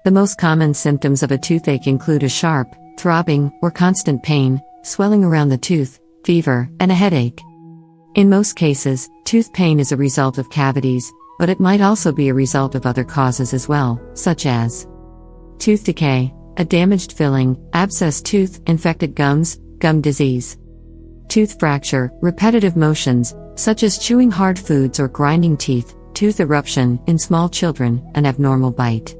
The most common symptoms of a toothache include a sharp, throbbing, or constant pain, swelling around the tooth, fever, and a headache. In most cases, tooth pain is a result of cavities, but it might also be a result of other causes as well, such as tooth decay, a damaged filling, abscessed tooth, infected gums, gum disease, tooth fracture, repetitive motions, such as chewing hard foods or grinding teeth, tooth eruption in small children, an abnormal bite.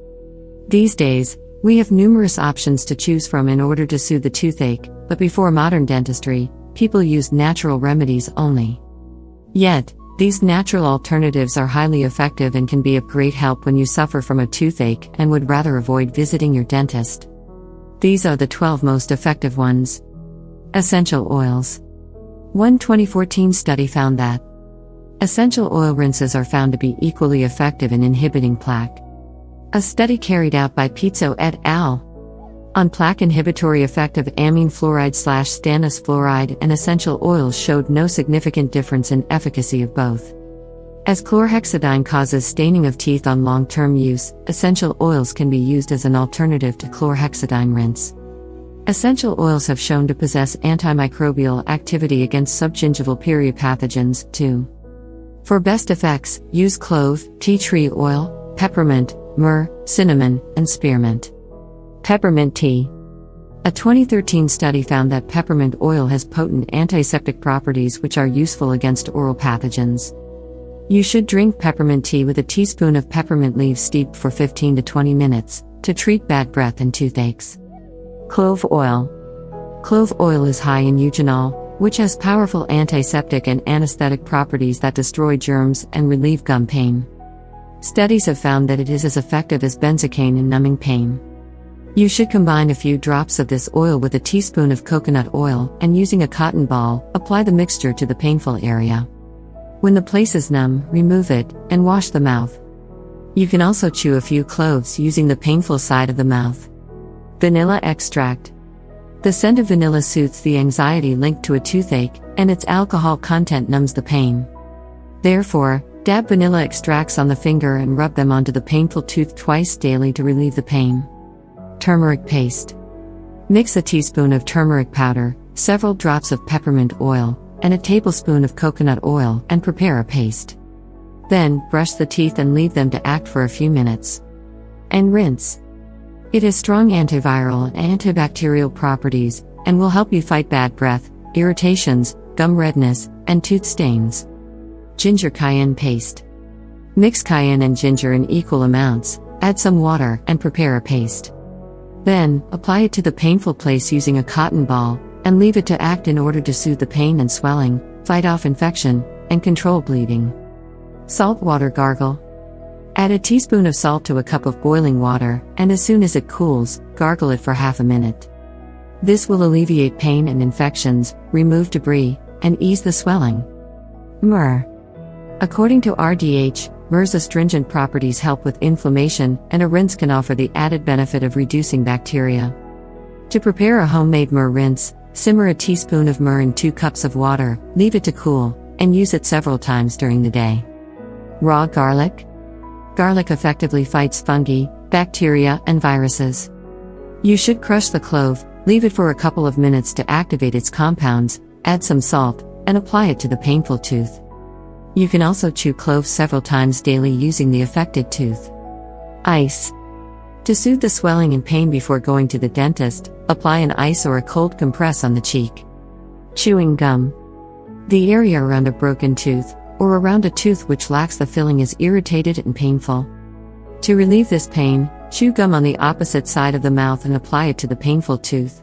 These days, we have numerous options to choose from in order to soothe the toothache, but before modern dentistry, people used natural remedies only. Yet, these natural alternatives are highly effective and can be of great help when you suffer from a toothache and would rather avoid visiting your dentist. These are the 12 most effective ones. Essential oils. One 2014 study found that essential oil rinses are found to be equally effective in inhibiting plaque. A study carried out by Pizzo et al. On plaque inhibitory effect of amine fluoride/stannous fluoride and essential oils showed no significant difference in efficacy of both. As chlorhexidine causes staining of teeth on long-term use, essential oils can be used as an alternative to chlorhexidine rinse. Essential oils have shown to possess antimicrobial activity against subgingival periopathogens, too. For best effects, use clove, tea tree oil, peppermint, myrrh, cinnamon, and spearmint. Peppermint tea. A 2013 study found that peppermint oil has potent antiseptic properties which are useful against oral pathogens. You should drink peppermint tea with a teaspoon of peppermint leaves steeped for 15 to 20 minutes, to treat bad breath and toothaches. Clove oil. Clove oil is high in eugenol, which has powerful antiseptic and anesthetic properties that destroy germs and relieve gum pain. Studies have found that it is as effective as benzocaine in numbing pain. You should combine a few drops of this oil with a teaspoon of coconut oil and using a cotton ball, apply the mixture to the painful area. When the place is numb, remove it and wash the mouth. You can also chew a few cloves using the painful side of the mouth. Vanilla extract. The scent of vanilla soothes the anxiety linked to a toothache, and its alcohol content numbs the pain. Therefore, dab vanilla extracts on the finger and rub them onto the painful tooth twice daily to relieve the pain. Turmeric paste. Mix a teaspoon of turmeric powder, several drops of peppermint oil, and a tablespoon of coconut oil and prepare a paste. Then, brush the teeth and leave them to act for a few minutes. And rinse. It has strong antiviral and antibacterial properties, and will help you fight bad breath, irritations, gum redness, and tooth stains. Ginger cayenne paste. Mix cayenne and ginger in equal amounts, add some water, and prepare a paste. Then, apply it to the painful place using a cotton ball, and leave it to act in order to soothe the pain and swelling, fight off infection, and control bleeding. Salt water gargle. Add a teaspoon of salt to a cup of boiling water, and as soon as it cools, gargle it for half a minute. This will alleviate pain and infections, remove debris, and ease the swelling. Myrrh. According to RDH, myrrh's astringent properties help with inflammation, and a rinse can offer the added benefit of reducing bacteria. To prepare a homemade myrrh rinse, simmer a teaspoon of myrrh in 2 cups of water, leave it to cool, and use it several times during the day. Raw garlic. Garlic effectively fights fungi, bacteria, and viruses. You should crush the clove, leave it for a couple of minutes to activate its compounds, add some salt, and apply it to the painful tooth. You can also chew cloves several times daily using the affected tooth. Ice. To soothe the swelling and pain before going to the dentist, apply an ice or a cold compress on the cheek. Chewing gum. The area around a broken tooth, or around a tooth which lacks the filling, is irritated and painful. To relieve this pain, chew gum on the opposite side of the mouth and apply it to the painful tooth.